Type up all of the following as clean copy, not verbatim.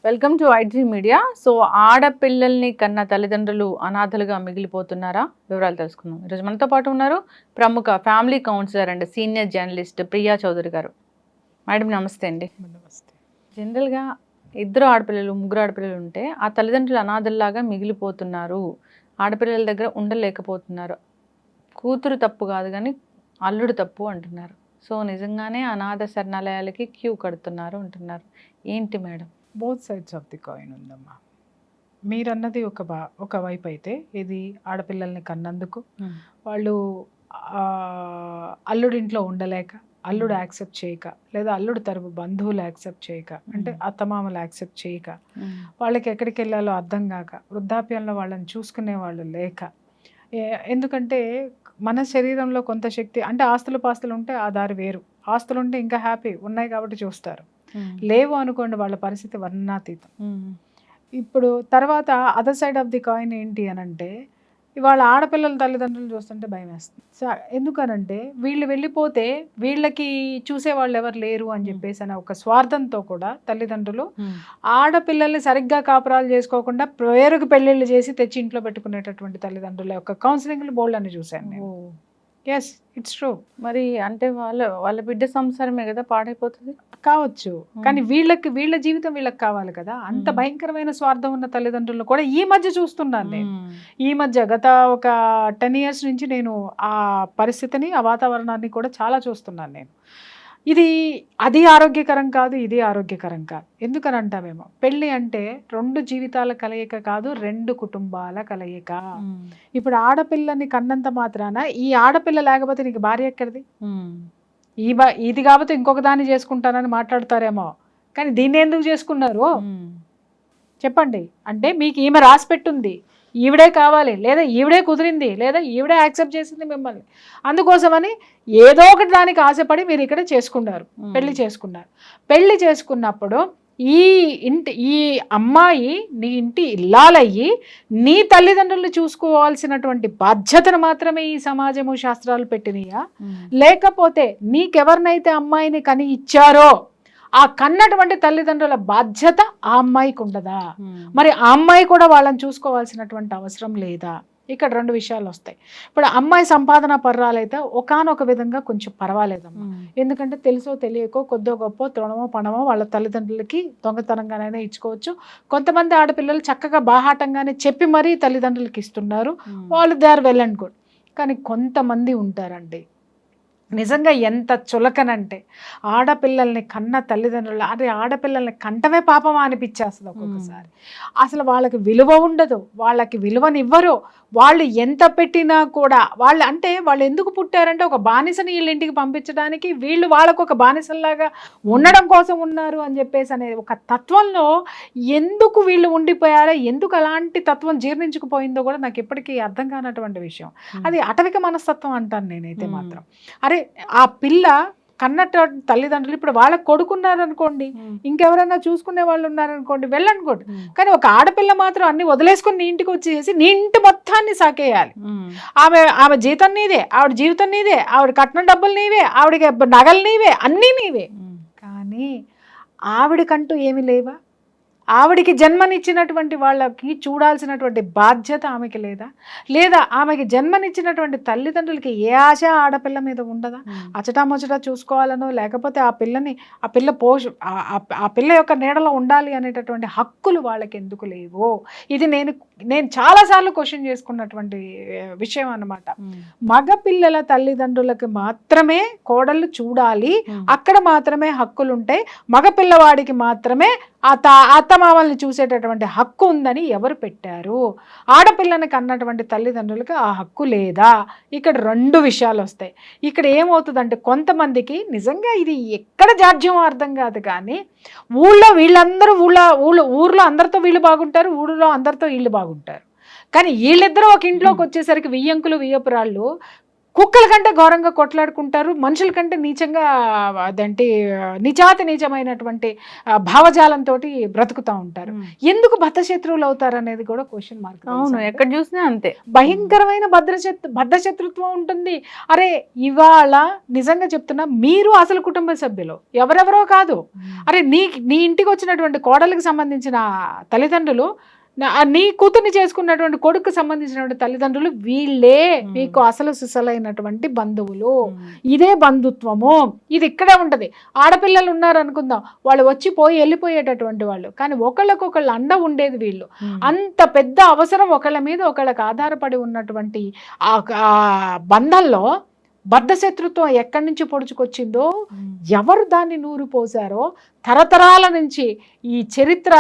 Welcome to iDream media. So ఆడపిల్లల్ని కన్న తల్లిదండ్రులు అనాథలుగా మిగిలిపోతున్నారా? వివరాలు తెలుసుకుందాం. ఈరోజు మనతో పాటు ఉన్నారు ప్రముఖ family counsellor and senior journalist Priya Chaudhary గారు. మేడం నమస్తే అండి. నమస్తే. జనరల్గా ఇద్దరు ఆడపిల్లలు ముగ్గురు ఆడపిల్లలు ఉంటే ఆ తల్లిదండ్రులు అనాథల్లాగా మిగిలిపోతున్నారు, ఆడపిల్లల దగ్గర ఉండలేకపోతున్నారు. కూతురు తప్పు కాదు కానీ అల్లుడు తప్పు అంటున్నారు. సో నిజంగానే అనాథ శరణాలయాలకి క్యూ కడుతున్నారు అంటున్నారు. ఏంటి madam? Both sides of the coin ఉందమ్మా. మీరన్నది ఒక వైపు అయితే, ఇది ఆడపిల్లల్ని కన్నందుకు వాళ్ళు అల్లుడింట్లో ఉండలేక, అల్లుడు యాక్సెప్ట్ చేయక, లేదా అల్లుడు తరపు బంధువులు యాక్సెప్ట్ చేయక, అంటే అత్తమామలు యాక్సెప్ట్ చేయక, వాళ్ళకి ఎక్కడికి వెళ్ళాలో అర్థం కాక, వృద్ధాప్యంలో వాళ్ళని చూసుకునే వాళ్ళు లేక, ఎందుకంటే మన శరీరంలో కొంత శక్తి, అంటే ఆస్తులు పాస్తులు ఉంటే ఆ దారి వేరు, ఆస్తులు ఉంటే ఇంకా హ్యాపీ, ఉన్నాయి కాబట్టి చూస్తారు, లేవు అనుకోండి వాళ్ళ పరిస్థితి వర్ణాతీతం. ఇప్పుడు తర్వాత other side of the coin ఏంటి అని అంటే, ఇవాళ ఆడపిల్లల తల్లిదండ్రులు చూస్తుంటే భయం వేస్తుంది. ఎందుకనంటే వీళ్ళు వెళ్ళిపోతే వీళ్ళకి చూసేవాళ్ళు ఎవరు లేరు అని చెప్పేసి అనే ఒక స్వార్థంతో కూడా తల్లిదండ్రులు ఆడపిల్లల్ని సరిగ్గా కాపురాలు చేసుకోకుండా పేరుకు పెళ్ళిళ్ళు చేసి తెచ్చి ఇంట్లో పెట్టుకునేటటువంటి తల్లిదండ్రుల యొక్క కౌన్సిలింగ్లు బోల్డ్ అని చూశాను నేను. Yes, it's true. మరి అంటే వాళ్ళ బిడ్డ సంసారమే కదా పాడైపోతుంది కావచ్చు, కానీ వీళ్ళ జీవితం వీళ్ళకి కావాలి కదా. అంత భయంకరమైన స్వార్థం ఉన్న తల్లిదండ్రులను కూడా ఈ మధ్య చూస్తున్నాను నేను. ఈ మధ్య గత ఒక 10 years నుంచి నేను ఆ పరిస్థితిని, ఆ వాతావరణాన్ని కూడా చాలా చూస్తున్నాను నేను. అది ఆరోగ్యకరం కాదు, ఇది ఆరోగ్యకరం కాదు. ఎందుకని అంటామేమో, పెళ్ళి అంటే 2 జీవితాల కలయిక కాదు, 2 కుటుంబాల కలయిక. ఇప్పుడు ఆడపిల్లని కన్నంత మాత్రాన ఈ ఆడపిల్ల లేకపోతే నీకు భార్య ఎక్కడిది, ఇది కాబట్టి ఇంకొక దాన్ని చేసుకుంటానని మాట్లాడతారేమో, కానీ దీన్ని ఎందుకు చేసుకున్నారు చెప్పండి. అంటే మీకు ఈమె రాసి పెట్టుంది, ఈవిడే కావాలి, లేదా ఈవిడే కుదిరింది, లేదా ఈవిడే యాక్సెప్ట్ చేసింది మిమ్మల్ని, అందుకోసమని ఏదో ఒకటి దానికి ఆశపడి మీరు ఇక్కడ చేసుకున్నారు, పెళ్లి చేసుకున్నారు. పెళ్లి చేసుకున్నప్పుడు ఈ అమ్మాయి నీ ఇంటి ఇల్లాలయ్యి నీ తల్లిదండ్రులు చూసుకోవాల్సినటువంటి బాధ్యతను మాత్రమే ఈ సమాజము శాస్త్రాలు పెట్టినయా, లేకపోతే నీకెవరినైతే అమ్మాయిని కని ఇచ్చారో ఆ కన్నటువంటి తల్లిదండ్రుల బాధ్యత ఆ అమ్మాయికి ఉండదా? మరి ఆ అమ్మాయి కూడా వాళ్ళని చూసుకోవాల్సినటువంటి అవసరం లేదా? ఇక్కడ 2 విషయాలు వస్తాయి. ఇప్పుడు అమ్మాయి సంపాదన పర్రాలైతే ఒకానొక విధంగా కొంచెం పర్వాలేదమ్మా. ఎందుకంటే తెలుసో తెలియకో కొద్దో గొప్ప తృణమో పణమో వాళ్ళ తల్లిదండ్రులకి దొంగతనంగానైనా ఇచ్చుకోవచ్చు. కొంతమంది ఆడపిల్లలు చక్కగా బాహాటంగానే చెప్పి మరీ తల్లిదండ్రులకి ఇస్తున్నారు, వాళ్ళు they are well and good. కానీ కొంతమంది ఉంటారండి నిజంగా ఎంత చులకనంటే, ఆడపిల్లల్ని కన్న తల్లిదండ్రులు అదే ఆడపిల్లల్ని కంటమే పాపమా అనిపించేస్తుంది ఒక్కొక్కసారి. అసలు వాళ్ళకి విలువ ఉండదు, వాళ్ళకి విలువనివ్వరు. వాళ్ళు ఎంత పెట్టినా కూడా వాళ్ళు ఎందుకు పుట్టారంటే ఒక బానిసని వీళ్ళ ఇంటికి పంపించడానికి, వీళ్ళు వాళ్ళకు ఒక బానిసల్లాగా ఉండడం కోసం ఉన్నారు అని చెప్పేసి అనే ఒక తత్వంలో ఎందుకు వీళ్ళు ఉండిపోయారో, ఎందుకు అలాంటి తత్వం జీర్ణించుకుపోయిందో కూడా నాకు ఎప్పటికీ అర్థం కానటువంటి విషయం. అది అటవిక మనస్తత్వం అంటాను నేనైతే మాత్రం. అరే ఆ పిల్ల కన్నట్టు తల్లిదండ్రులు ఇప్పుడు వాళ్ళకి కొడుకున్నారనుకోండి, ఇంకెవరైనా చూసుకునే వాళ్ళు ఉన్నారనుకోండి, వెళ్ళనుకోండి, కానీ ఒక ఆడపిల్ల మాత్రం అన్ని వదిలేసుకుని నీ ఇంటికి వచ్చేసి నీ ఇంటి మొత్తాన్ని సాకేయాలి. ఆమె జీతం నీదే, ఆవిడ జీవితం నీదే, ఆవిడ కట్నం డబ్బులు నీవే, ఆవిడకి నగలు నీవే, అన్నీ నీవే. కానీ ఆవిడకంటూ ఏమి లేవా? ఆవిడికి జన్మనిచ్చినటువంటి వాళ్ళకి చూడాల్సినటువంటి బాధ్యత ఆమెకి లేదా? లేదా ఆమెకి జన్మనిచ్చినటువంటి తల్లిదండ్రులకి ఏ ఆశ ఆడపిల్ల మీద ఉండదా? అచటాముచటా చూసుకోవాలనో, లేకపోతే ఆ పిల్ల యొక్క నీడలో ఉండాలి అనేటటువంటి హక్కులు వాళ్ళకి ఎందుకు లేవో? ఇది నేను చాలాసార్లు క్వశ్చన్ చేసుకున్నటువంటి విషయం అన్నమాట. మగపిల్లల తల్లిదండ్రులకు మాత్రమే కోడళ్ళు చూడాలి, అక్కడ మాత్రమే హక్కులు ఉంటాయి, మగపిల్లవాడికి మాత్రమే అత్తమామల్ని చూసేటటువంటి హక్కు ఉందని ఎవరు పెట్టారు? ఆడపిల్లని కన్నటువంటి తల్లిదండ్రులకు ఆ హక్కు లేదా? ఇక్కడ 2 విషయాలు వస్తాయి. ఇక్కడ ఏమవుతుందంటే, కొంతమందికి నిజంగా ఇది ఎక్కడ జాడ్యం అర్థం కాదు, కానీ ఊర్లో అందరితో వీళ్ళు బాగుంటారు, ఊళ్ళో అందరితో వీళ్ళు బాగుంటారు, కానీ వీళ్ళిద్దరూ ఒక ఇంట్లోకి వచ్చేసరికి వియ్యంకులు వియ్యపురాళ్ళు కుక్కల కంటే ఘోరంగా కొట్లాడుకుంటారు, మనుషుల కంటే నీచంగా అదేంటి నీచమైనటువంటి భావజాలంతో బ్రతుకుతూ ఉంటారు. ఎందుకు బద్ధశత్రువులు అవుతారు అనేది కూడా క్వశ్చన్ మార్క్. అవును, ఎక్కడ చూసినా అంతే, భయంకరమైన బద్ధశత్రుత్వం ఉంటుంది. అరే ఇవాళ నిజంగా చెప్తున్నా, మీరు అసలు కుటుంబ సభ్యులు ఎవరెవరో కాదు. అరే నీ ఇంటికి వచ్చినటువంటి కోడలికి సంబంధించిన తల్లిదండ్రులు, నీ కూతుర్ని చేసుకున్నటువంటి కొడుకు సంబంధించినటువంటి తల్లిదండ్రులు, వీళ్ళే మీకు అసలు సిసలైనటువంటి బంధువులు. ఇదే బంధుత్వము, ఇది ఇక్కడే ఉంటది. ఆడపిల్లలు ఉన్నారు అనుకుందాం, వాళ్ళు వచ్చి పోయి వెళ్ళిపోయేటటువంటి వాళ్ళు, కానీ ఒకళ్ళకొకళ్ళు అండ ఉండేది వీళ్ళు. అంత పెద్ద అవసరం ఒకళ్ళ మీద ఒకళ్ళకి ఆధారపడి ఉన్నటువంటి ఆ బంధంలో బద్ధశత్రుత్వం ఎక్కడి నుంచి పొడుచుకొచ్చిందో, ఎవరు దాన్ని నూరు పోసారో, తరతరాల నుంచి ఈ చరిత్ర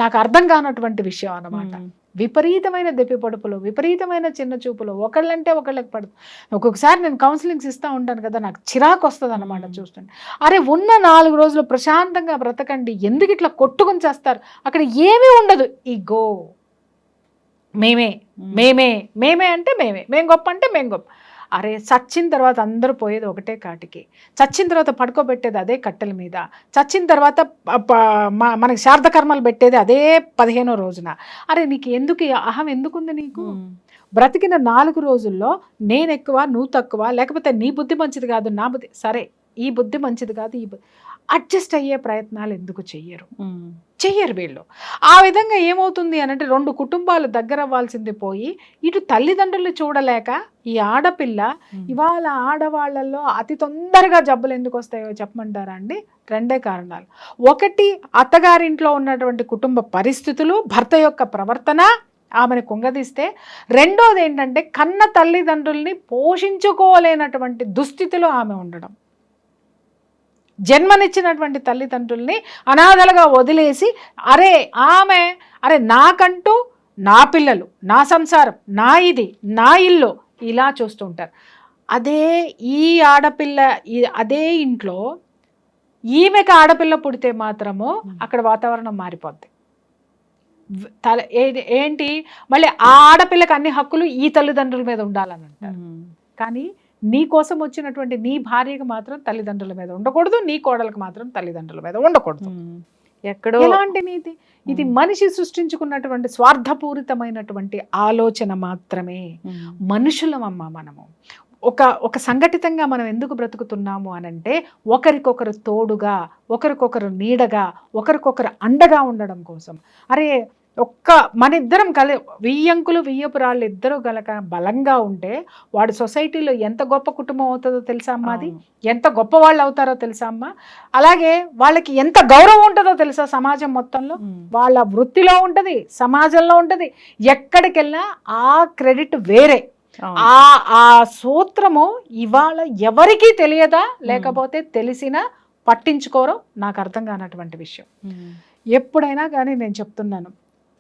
నాకు అర్థం కానటువంటి విషయం అన్నమాట. విపరీతమైన దెప్పిపడుపులు, విపరీతమైన చిన్న చూపులు, ఒకళ్ళంటే ఒకళ్ళకి పడదు. ఒక్కొక్కసారి నేను కౌన్సిలింగ్స్ ఇస్తూ ఉంటాను కదా, నాకు చిరాకు వస్తుంది అన్నమాట చూస్తుంటే. అరే ఉన్న 4 రోజులు ప్రశాంతంగా బ్రతకండి, ఎందుకు ఇట్లా కొట్టుకుని చేస్తారు? అక్కడ ఏమీ ఉండదు. ఈగో, మేమే మేమే మేమే అంటే మేమే, మేం గొప్ప అంటే మేం గొప్ప. అరే చచ్చిన తర్వాత అందరూ పోయేది ఒకటే కాటికి, చచ్చిన తర్వాత పడుకోబెట్టేది అదే కట్టెల మీద, చచ్చిన తర్వాత మనకి శారదకర్మలు పెట్టేది అదే 15వ రోజున. అరే నీకు ఎందుకు అహం ఎందుకుంది నీకు? బ్రతికిన 4 రోజుల్లో నేను ఎక్కువ నువ్వు తక్కువ, లేకపోతే నీ బుద్ధి మంచిది కాదు నా బుద్ధి, సరే ఈ బుద్ధి మంచిది కాదు, ఈ అడ్జస్ట్ అయ్యే ప్రయత్నాలు ఎందుకు చెయ్యరు వీళ్ళు. ఆ విధంగా ఏమవుతుంది అనంటే, 2 కుటుంబాలు దగ్గర అవ్వాల్సింది పోయి ఇటు తల్లిదండ్రులు చూడలేక ఈ ఆడపిల్ల, ఇవాళ ఆడవాళ్లలో అతి తొందరగా జబ్బులు ఎందుకు వస్తాయో చెప్పమంటారా అండి? 2 కారణాలు. ఒకటి అత్తగారింట్లో ఉన్నటువంటి కుటుంబ పరిస్థితులు, భర్త యొక్క ప్రవర్తన ఆమెను కుంగదీస్తే, రెండోది ఏంటంటే కన్న తల్లిదండ్రుల్ని పోషించుకోలేనటువంటి దుస్థితిలో ఆమె ఉండడం. జన్మనిచ్చినటువంటి తల్లిదండ్రుల్ని అనాథలుగా వదిలేసి, అరే నాకంటూ నా పిల్లలు, నా సంసారం, నా ఇది, నా ఇల్లు ఇలా చూస్తూ ఉంటారు. అదే ఈ ఆడపిల్ల, అదే ఇంట్లో ఈమెకి ఆడపిల్ల పుడితే మాత్రము అక్కడ వాతావరణం మారిపోద్ది. ఏంటి మళ్ళీ ఆ ఆడపిల్లకి అన్ని హక్కులు ఈ తల్లిదండ్రుల మీద ఉండాలని అంటారు. కానీ నీ కోసం వచ్చినటువంటి నీ భార్యకు మాత్రం తల్లిదండ్రుల మీద ఉండకూడదు, నీ కోడలకు మాత్రం తల్లిదండ్రుల మీద ఉండకూడదు. ఎక్కడో ఎలాంటి నీతి ఇది? మనిషి సృష్టించుకున్నటువంటి స్వార్థపూరితమైనటువంటి ఆలోచన మాత్రమే. మనుషులమమ్మ మనము. ఒక సంఘటితంగా మనం ఎందుకు బ్రతుకుతున్నాము అనంటే, ఒకరికొకరు తోడుగా, ఒకరికొకరు నీడగా, ఒకరికొకరు అండగా ఉండడం కోసం. అరే మన ఇద్దరం వెయ్యంకులు వెయ్యపురాళ్ళు ఇద్దరు గలక బలంగా ఉంటే వాడు సొసైటీలో ఎంత గొప్ప కుటుంబం అవుతుందో తెలుసా అమ్మ? అది ఎంత గొప్ప వాళ్ళు అవుతారో తెలుసా అమ్మ? అలాగే వాళ్ళకి ఎంత గౌరవం ఉంటుందో తెలుసా సమాజం మొత్తంలో? వాళ్ళ వృత్తిలో ఉంటది, సమాజంలో ఉంటది, ఎక్కడికెళ్ళినా ఆ క్రెడిట్ వేరే. ఆ సూత్రము ఇవాళ ఎవరికీ తెలియదా, లేకపోతే తెలిసినా పట్టించుకోరో నాకు అర్థం కానటువంటి విషయం. ఎప్పుడైనా కానీ నేను చెప్తున్నాను,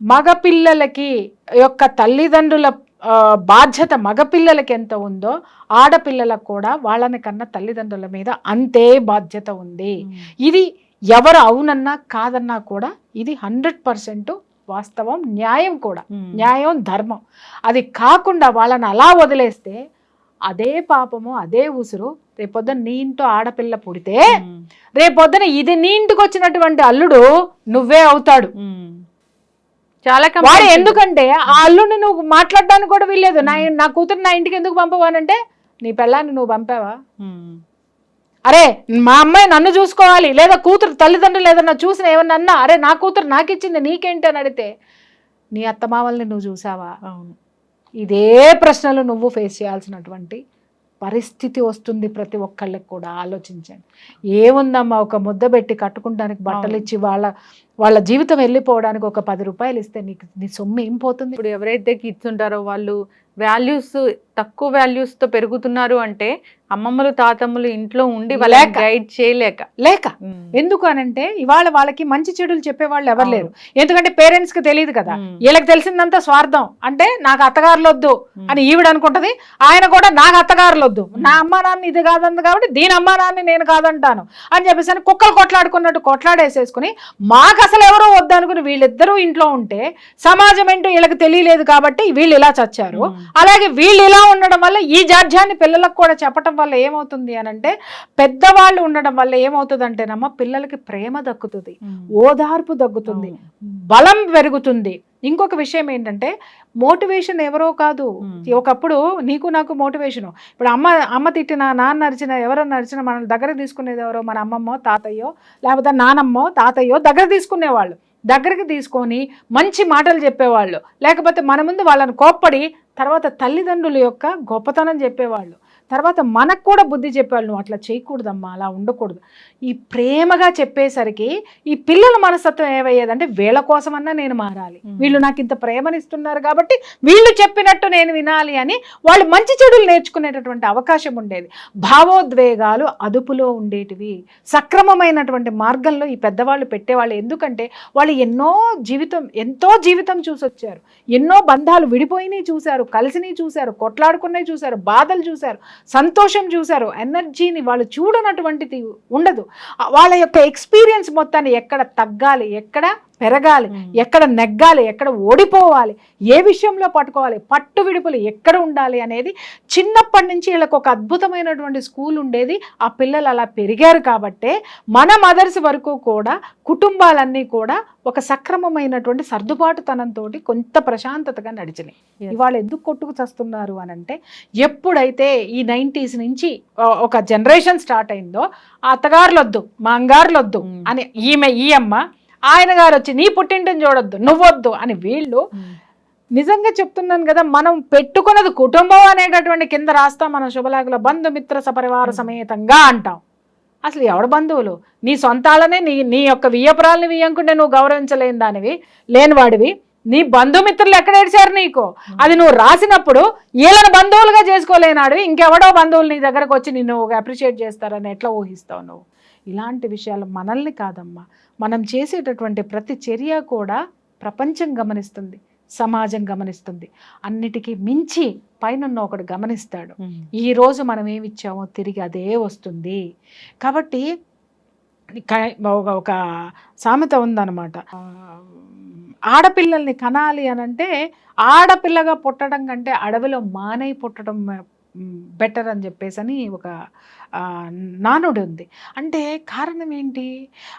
మగపిల్లలకి యొక్క తల్లిదండ్రుల బాధ్యత మగపిల్లలకి ఎంత ఉందో, ఆడపిల్లలకు కూడా వాళ్ళని కన్నా తల్లిదండ్రుల మీద అంతే బాధ్యత ఉంది. ఇది ఎవరు అవునన్నా కాదన్నా కూడా ఇది 100% వాస్తవం, న్యాయం కూడా. న్యాయం, ధర్మం. అది కాకుండా వాళ్ళని అలా వదిలేస్తే అదే పాపము, అదే ఉసురు రేపొద్దున నీ ఇంట్లో ఆడపిల్ల పుడితే రేపొద్దున ఇది నీ ఇంటికి వచ్చినటువంటి అల్లుడు నువ్వే అవుతాడు. చాలా వాడు ఎందుకంటే ఆ అల్లుడిని నువ్వు మాట్లాడడానికి కూడా వీల్లేదు. నా కూతురు నా ఇంటికి ఎందుకు పంపవానంటే, నీ పెళ్ళాన్ని నువ్వు పంపావా? అరే మా అమ్మాయి నన్ను చూసుకోవాలి, లేదా కూతురు తల్లిదండ్రులు ఏదన్నా చూసిన ఏమన్నా అన్నా, అరే నా కూతురు నాకు ఇచ్చింది నీకేంటి అని అడిగితే, నీ అత్తమామల్ని నువ్వు చూసావా? ఇదే ప్రశ్నలు నువ్వు ఫేస్ చేయాల్సినటువంటి పరిస్థితి వస్తుంది. ప్రతి ఒక్కళ్ళకి కూడా ఆలోచించండి. ఏముందమ్మా, ఒక ముద్ద పెట్టి కట్టుకుంటానికి బట్టలు ఇచ్చి వాళ్ళ జీవితం వెళ్ళిపోవడానికి ఒక 10 రూపాయలు ఇస్తే నీ సొమ్ము ఏం పోతుంది? ఇప్పుడు ఎవరైతే కిడ్స్ ఉంటారో వాళ్ళు వాల్యూస్, తక్కువ వాల్యూస్తో పెరుగుతున్నారు అంటే అమ్మమ్మలు తాతమ్మలు ఇంట్లో ఉండి వాళ్ళకి గైడ్ చేయలేక. ఎందుకు అనంటే ఇవాళ వాళ్ళకి మంచి చెడులు చెప్పేవాళ్ళు ఎవరు లేరు. ఎందుకంటే పేరెంట్స్ కి తెలియదు కదా, వీళ్ళకి తెలిసిందంతా స్వార్థం. అంటే నాకు అత్తగారులు వద్దు అని ఈవిడ అనుకుంటది, ఆయన కూడా నాకు అత్తగారులు వద్దు, నా అమ్మా నాన్న ఇది కాదంది కాబట్టి దీని అమ్మా నాన్న నేను కాదంటాను అని చెప్పేసి కుక్కలు కొట్లాడుకున్నట్టు కొట్లాడేసేసుకుని మాకు అసలు ఎవరో వద్దనుకుని వీళ్ళిద్దరూ ఇంట్లో ఉంటే సమాజం ఏంటో వీళ్ళకి తెలియలేదు కాబట్టి వీళ్ళు ఇలా చచ్చారు. అలాగే వీళ్ళు ఇలా ఉండడం వల్ల ఈ జాడ్యాన్ని పిల్లలకు కూడా చెప్పడం వల్ల ఏమవుతుంది అని అంటే, పెద్దవాళ్ళు ఉండడం వల్ల ఏమవుతుంది అంటేనమ్మా, పిల్లలకి ప్రేమ దక్కుతుంది, ఓదార్పు దక్కుతుంది, బలం పెరుగుతుంది. ఇంకొక విషయం ఏంటంటే, మోటివేషన్ ఎవరో కాదు. ఒకప్పుడు నీకు నాకు మోటివేషను. ఇప్పుడు అమ్మ తిట్టినా, నాన్న అరిచినా, ఎవరన్నా అరిచినా మనల్ని దగ్గర తీసుకునేది ఎవరో, మన అమ్మమ్మో తాతయ్యో లేకపోతే నానమ్మో తాతయ్యో దగ్గర తీసుకునేవాళ్ళు. దగ్గరికి తీసుకొని మంచి మాటలు చెప్పేవాళ్ళు, లేకపోతే మన ముందు వాళ్ళని కోప్పడి తర్వాత తల్లిదండ్రుల యొక్క గొప్పతనం చెప్పేవాళ్ళు, తర్వాత మనకు కూడా బుద్ధి చెప్పేవాళ్ళు, నువ్వు అట్లా చేయకూడదమ్మా, అలా ఉండకూడదు. ఈ ప్రేమగా చెప్పేసరికి ఈ పిల్లల మనస్తత్వం ఏమయ్యేదంటే, వీళ్ళ కోసమన్నా నేను మారాలి, వీళ్ళు నాకు ఇంత ప్రేమనిస్తున్నారు కాబట్టి వీళ్ళు చెప్పినట్టు నేను వినాలి అని వాళ్ళు మంచి చెడులు నేర్చుకునేటటువంటి అవకాశం ఉండేది. భావోద్వేగాలు అదుపులో ఉండేటివి, సక్రమమైనటువంటి మార్గంలో ఈ పెద్దవాళ్ళు పెట్టేవాళ్ళు. ఎందుకంటే వాళ్ళు ఎంతో జీవితం చూసొచ్చారు, ఎన్నో బంధాలు విడిపోయినవి చూశారు, కలిసినవి చూశారు, కొట్లాడుకున్నవి చూశారు, బాధలు చూశారు, సంతోషం చూశారు. ఎనర్జీని వాళ్ళు చూడనటువంటిది ఉండదు. వాళ్ళ యొక్క ఎక్స్పీరియన్స్ మొత్తాన్ని ఎక్కడ తగ్గాలి, ఎక్కడ పెరగాలి, ఎక్కడ నెగ్గాలి, ఎక్కడ ఓడిపోవాలి, ఏ విషయంలో పట్టుకోవాలి, పట్టు విడుపులు ఎక్కడ ఉండాలి అనేది చిన్నప్పటి నుంచి వీళ్ళకి ఒక అద్భుతమైనటువంటి స్కూల్ ఉండేది. ఆ పిల్లలు అలా పెరిగారు కాబట్టే మన మదర్స్ వరకు కూడా కుటుంబాలన్నీ కూడా ఒక సక్రమమైనటువంటి సర్దుబాటుతనంతో కొంత ప్రశాంతతగా నడిచినాయి. ఇవాళ ఎందుకు కొట్టుకు చస్తున్నారు అని అంటే, ఎప్పుడైతే ఈ 90s నుంచి ఒక జనరేషన్ స్టార్ట్ అయిందో, ఆ అత్తగారులొద్దు, మా అంగారులొద్దు అని ఈ అమ్మ, ఆయన గారు వచ్చి నీ పుట్టింటిని చూడొద్దు, నువ్వొద్దు అని వీళ్ళు. నిజంగా చెప్తున్నాను కదా, మనం పెట్టుకున్నది కుటుంబం అనేటటువంటి కింద రాస్తాం మనం శుభలేఖలో, బంధుమిత్ర సపరివార సమేతంగా అంటాం. అసలు ఎవడు బంధువులు? నీ సొంతాలనే నీ యొక్క వియ్యపురాలని వియ్యంకుంటే నువ్వు గౌరవించలేని దానివి, లేనివాడివి. నీ బంధుమిత్రులు ఎక్కడ ఏడ్చారు నీకు? అది నువ్వు రాసినప్పుడు వీళ్ళని బంధువులుగా చేసుకోలేనాడు, ఇంకెవడో బంధువులు నీ దగ్గరకు వచ్చి నిన్ను అప్రిషియేట్ చేస్తారని ఎట్లా ఊహిస్తావు నువ్వు? ఇలాంటి విషయాలు మనల్ని కాదమ్మా, మనం చేసేటటువంటి ప్రతి చర్య కూడా ప్రపంచం గమనిస్తుంది, సమాజం గమనిస్తుంది, అన్నిటికీ మించి పైన ఒకడు గమనిస్తాడు. ఈరోజు మనం ఏమిచ్చామో తిరిగి అదే వస్తుంది. కాబట్టి ఒక సామెత ఉందన్నమాట, ఆడపిల్లల్ని కనాలి అనంటే ఆడపిల్లగా పుట్టడం కంటే అడవిలో మానై పుట్టడం బెటర్ అని చెప్పేసి అని ఒక నానుడి ఉంది. అంటే కారణం ఏంటి?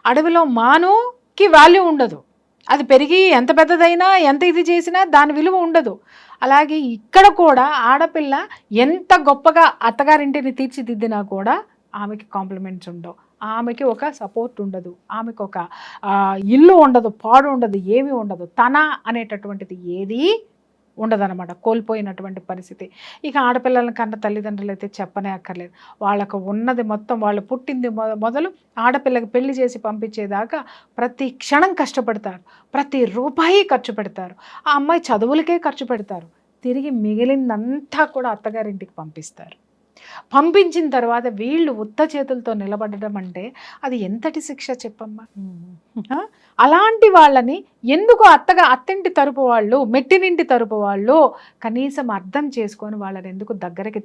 అడవిలో మానుకి వాల్యూ ఉండదు, అది పెరిగి ఎంత పెద్దదైనా ఎంత ఇది చేసినా దాని విలువ ఉండదు. అలాగే ఇక్కడ కూడా ఆడపిల్ల ఎంత గొప్పగా అత్తగారింటిని తీర్చిదిద్దినా కూడా ఆమెకి కాంప్లిమెంట్స్ ఉండవు, ఆమెకి ఒక సపోర్ట్ ఉండదు, ఆమెకు ఒక ఇల్లు ఉండదు, పాడు ఉండదు, ఏమీ ఉండదు, తన అనేటటువంటిది ఏది ఉండదన్నమాట. కోల్పోయినటువంటి పరిస్థితి. ఇక ఆడపిల్లల కన్నా తల్లిదండ్రులు అయితే చెప్పనే అక్కర్లేదు. వాళ్ళకు ఉన్నది మొత్తం, వాళ్ళు పుట్టింది మొదలు ఆడపిల్లకి పెళ్లి చేసి పంపించేదాకా ప్రతి క్షణం కష్టపడతారు, ప్రతి రూపాయి ఖర్చు పెడతారు. ఆ అమ్మాయి చదువులకే ఖర్చు పెడతారు, తిరిగి మిగిలిందంతా కూడా అత్తగారింటికి పంపిస్తారు. పంపించిన తర్వాత వీళ్ళు ఉత్త చేతులతో నిలబడడం అంటే అది ఎంతటి శిక్ష చెప్పమ్మా. అలాంటి వాళ్ళని ఎందుకు అత్తింటి తరపు వాళ్ళు, మెట్టినింటి తరపు వాళ్ళు కనీసం అర్థం చేసుకొని వాళ్ళని ఎందుకు దగ్గరికి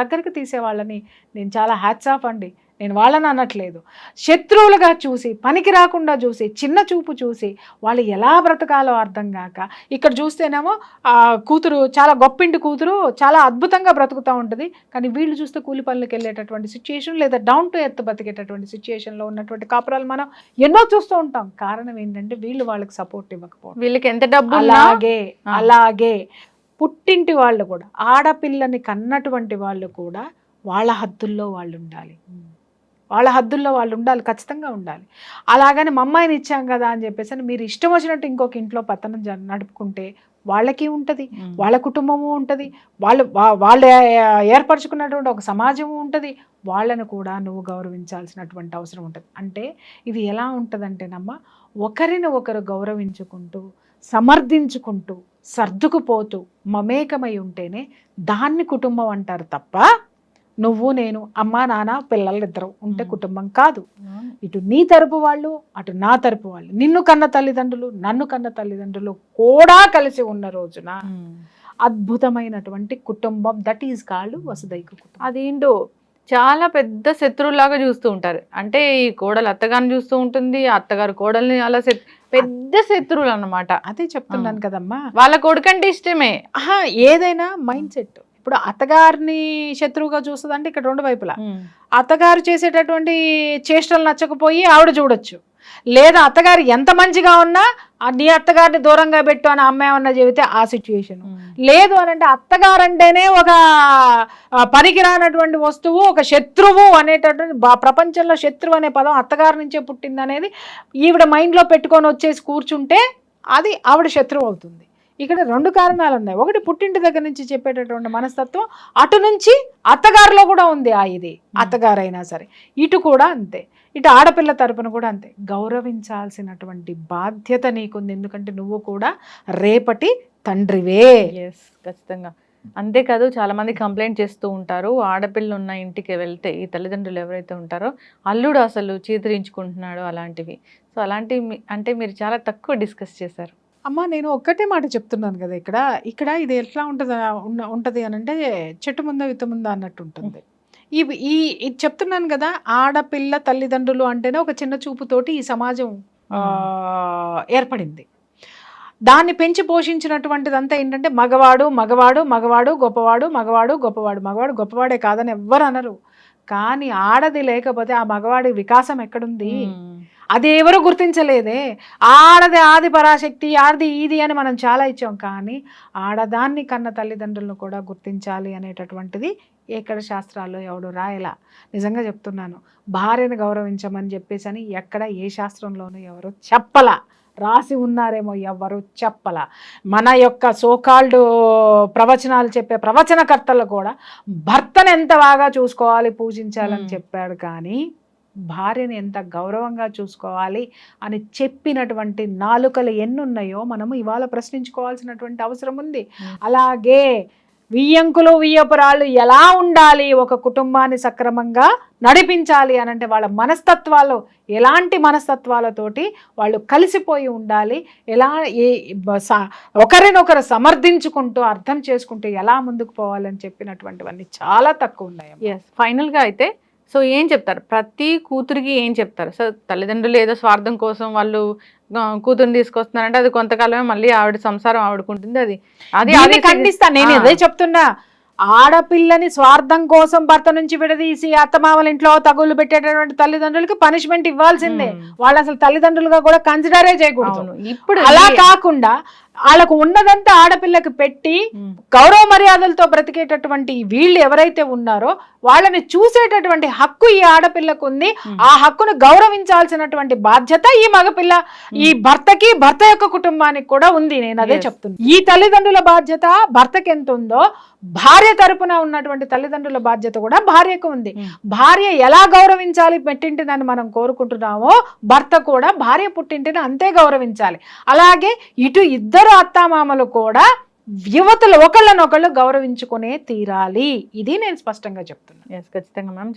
దగ్గరికి తీసే వాళ్ళని నేను చాలా హ్యాట్స్ ఆఫ్ అండి. నేను వాళ్ళని అనట్లేదు, శత్రువులుగా చూసి, పనికి రాకుండా చూసి, చిన్న చూపు చూసి వాళ్ళు ఎలా బ్రతకాలో అర్థం కాక, ఇక్కడ చూస్తేనేమో కూతురు చాలా గొప్పింటి కూతురు చాలా అద్భుతంగా బ్రతుకుతూ ఉంటుంది, కానీ వీళ్ళు చూస్తే కూలి పనులకు వెళ్ళేటటువంటి సిచ్యుయేషన్, లేదా డౌన్ టు ఎర్త్ బతికేటటువంటి సిచ్యుయేషన్లో ఉన్నటువంటి కాపురాలు మనం ఎన్నో చూస్తూ ఉంటాం. కారణం ఏంటంటే వీళ్ళు వాళ్ళకి సపోర్ట్ ఇవ్వకపోవడం, వీళ్ళకి ఎంత డబ్బు. అలాగే పుట్టింటి వాళ్ళు కూడా, ఆడపిల్లని కన్నటువంటి వాళ్ళు కూడా వాళ్ళ హద్దుల్లో వాళ్ళు ఉండాలి, వాళ్ళ హద్దుల్లో వాళ్ళు ఉండాలి, ఖచ్చితంగా ఉండాలి. అలాగని మా అమ్మాయిని ఇచ్చాం కదా అని చెప్పేసి మీరు ఇష్టం వచ్చినట్టు ఇంకొక ఇంట్లో పతనం నడుపుకుంటే వాళ్ళకి ఉంటుంది, వాళ్ళ కుటుంబము ఉంటుంది, వాళ్ళు ఏర్పరచుకున్నటువంటి ఒక సమాజము ఉంటుంది, వాళ్ళను కూడా నువ్వు గౌరవించాల్సినటువంటి అవసరం ఉంటుంది. అంటే ఇది ఎలా ఉంటుందంటేనమ్మా, ఒకరిని ఒకరు గౌరవించుకుంటూ, సమర్థించుకుంటూ, సర్దుకుపోతూ, మమేకమై ఉంటేనే దాన్ని కుటుంబం అంటారు తప్ప నువ్వు నేను అమ్మ నాన్న పిల్లలు ఇద్దరు ఉంటే కుటుంబం కాదు. ఇటు నీ తరపు వాళ్ళు, అటు నా తరపు వాళ్ళు, నిన్ను కన్న తల్లిదండ్రులు, నన్ను కన్న తల్లిదండ్రులు కూడా కలిసి ఉన్న రోజున అద్భుతమైనటువంటి కుటుంబం, దట్ ఈజ్ కాల్డ్ వసుదైక కుటుంబం. అదేంటో చాలా పెద్ద శత్రువులాగా చూస్తూ ఉంటారు. అంటే ఈ కోడలు అత్తగారిని చూస్తూ ఉంటుంది, అత్తగారు కోడల్ని అలా పెద్ద శత్రువులు అన్నమాట. అదే చెప్తున్నాను కదమ్మా. వాళ్ళ కొడుకంటే ఇష్టమే. ఆహా, ఏదైనా మైండ్ సెట్. ఇప్పుడు అత్తగారిని శత్రువుగా చూస్తుందంటే ఇక్కడ రెండు వైపులా అత్తగారు చేసేటటువంటి చేష్టలు నచ్చకపోయి ఆవిడ చూడొచ్చు, లేదా అత్తగారు ఎంత మంచిగా ఉన్నా నీ అత్తగారిని దూరంగా పెట్టు అని అమ్మాయి ఏమన్నా చెబితే ఆ సిచ్యుయేషన్. లేదు అని అంటే అత్తగారు అంటేనే ఒక పనికిరానటువంటి వస్తువు, ఒక శత్రువు అనేటటువంటి ప్రపంచంలో శత్రువు అనే పదం అత్తగారి నుంచే పుట్టింది అనేది ఈవిడ మైండ్లో పెట్టుకొని వచ్చేసి కూర్చుంటే అది ఆవిడ శత్రువు అవుతుంది. ఇక్కడ రెండు కారణాలు ఉన్నాయి. ఒకటి పుట్టింటి దగ్గర నుంచి చెప్పేటటువంటి మనస్తత్వం, అటు నుంచి అత్తగారిలో కూడా ఉంది. ఇది అత్తగారైనా సరే, ఇటు కూడా అంతే, ఇటు ఆడపిల్ల తరపున కూడా అంతే. గౌరవించాల్సినటువంటి బాధ్యత నీకుంది, ఎందుకంటే నువ్వు కూడా రేపటి తండ్రివే. ఎస్, ఖచ్చితంగా. అంతేకాదు చాలా మంది కంప్లైంట్ చేస్తూ ఉంటారు, ఆడపిల్ల ఉన్న ఇంటికి వెళ్తే ఈ తల్లిదండ్రులు ఎవరైతే ఉంటారో అల్లుడు అసలు చీతరించుకుంటున్నాడు అలాంటివి. సో అలాంటివి అంటే మీరు చాలా తక్కువ డిస్కస్ చేశారు. అమ్మ, నేను ఒక్కటే మాట చెప్తున్నాను కదా, ఇక్కడ ఇది ఎట్లా ఉంటుంది అని అంటే చెట్టు ముందా విత్తు ముందా అన్నట్టు ఉంటుంది. ఇది చెప్తున్నాను కదా, ఆడపిల్ల తల్లిదండ్రులు అంటేనే ఒక చిన్న చూపుతోటి ఈ సమాజం ఏర్పడింది. దాన్ని పెంచి పోషించినటువంటిదంతా ఏంటంటే మగవాడు మగవాడు మగవాడు గొప్పవాడు, మగవాడు గొప్పవాడు, మగవాడు గొప్పవాడే కాదని ఎవ్వరు అనరు. కానీ ఆడది లేకపోతే ఆ మగవాడి వికాసం ఎక్కడుంది? అది ఎవరు గుర్తించలేదే. ఆడది ఆది పరాశక్తి, ఆడది ఇది అని మనం చాలా ఇచ్చాం. కానీ ఆడదాన్ని కన్న తల్లిదండ్రులను కూడా గుర్తించాలి అనేటటువంటిది ఎక్కడ శాస్త్రాల్లో ఎవడు రాయలా. నిజంగా చెప్తున్నాను, భార్యను గౌరవించమని చెప్పేసి అని ఎక్కడ ఏ శాస్త్రంలోనూ ఎవరు చెప్పలా. రాసి ఉన్నారేమో, ఎవరు చెప్పలా. మన యొక్క సోకాల్డ్ ప్రవచనాలు చెప్పే ప్రవచనకర్తలు కూడా భర్తను ఎంత బాగా చూసుకోవాలి, పూజించాలని చెప్పాడు. కానీ భార్యని ఎంత గౌరవంగా చూసుకోవాలి అని చెప్పినటువంటి నాలుకలు ఎన్నున్నాయో మనము ఇవాళ ప్రశ్నించుకోవాల్సినటువంటి అవసరం ఉంది. అలాగే వియ్యంకులు వియ్యపురాళ్ళు ఎలా ఉండాలి, ఒక కుటుంబాన్ని సక్రమంగా నడిపించాలి అనంటే వాళ్ళ మనస్తత్వాలు ఎలాంటి మనస్తత్వాలతోటి వాళ్ళు కలిసిపోయి ఉండాలి, ఎలా ఒకరినొకరు సమర్థించుకుంటూ అర్థం చేసుకుంటూ ఎలా ముందుకు పోవాలని చెప్పినటువంటివన్నీ చాలా తక్కువ ఉన్నాయి. ఎస్, ఫైనల్గా అయితే సో ఏం చెప్తారు ప్రతి కూతురికి, ఏం చెప్తారు? సో తల్లిదండ్రులు ఏదో స్వార్థం కోసం వాళ్ళు కూతురుని తీసుకొస్తున్నారంటే అది కొంతకాలమే, మళ్ళీ ఆవిడ సంసారం ఆవిడకుంటుంది. అది ఖండిస్తాను నేను. అదే చెప్తున్నా, ఆడపిల్లని స్వార్థం కోసం భర్త నుంచి విడదీసి అత్తమామల ఇంట్లో తగులు పెట్టేటటువంటి తల్లిదండ్రులకి పనిష్మెంట్ ఇవ్వాల్సిందే. వాళ్ళు అసలు తల్లిదండ్రులుగా కూడా కన్సిడరే చేయకూడదు. ఇప్పుడు అలా కాకుండా వాళ్ళకు ఉన్నదంతా ఆడపిల్లకి పెట్టి గౌరవ మర్యాదలతో బ్రతికేటటువంటి వీళ్ళు ఎవరైతే ఉన్నారో వాళ్ళని చూసేటటువంటి హక్కు ఈ ఆడపిల్లకు ఉంది. ఆ హక్కును గౌరవించాల్సినటువంటి బాధ్యత ఈ మగపిల్ల, ఈ భర్తకి, భర్త యొక్క కుటుంబానికి కూడా ఉంది. నేను అదే చెప్తున్నా. ఈ తల్లిదండ్రుల బాధ్యత భర్తకి ఎంత ఉందో భార్య తరపున ఉన్నటువంటి తల్లిదండ్రుల బాధ్యత కూడా భార్యకు ఉంది. భార్య ఎలా గౌరవించాలి పెట్టింటిదని మనం కోరుకుంటున్నామో భర్త కూడా భార్య పుట్టింటిని అంతే గౌరవించాలి. అలాగే ఇటు ఇద్దరు అత్తామామలు కూడా యువతులు ఒకళ్ళనొకళ్ళు గౌరవించుకునే తీరాలి. ఇది నేను స్పష్టంగా చెప్తున్నాను. ఖచ్చితంగా మ్యామ్.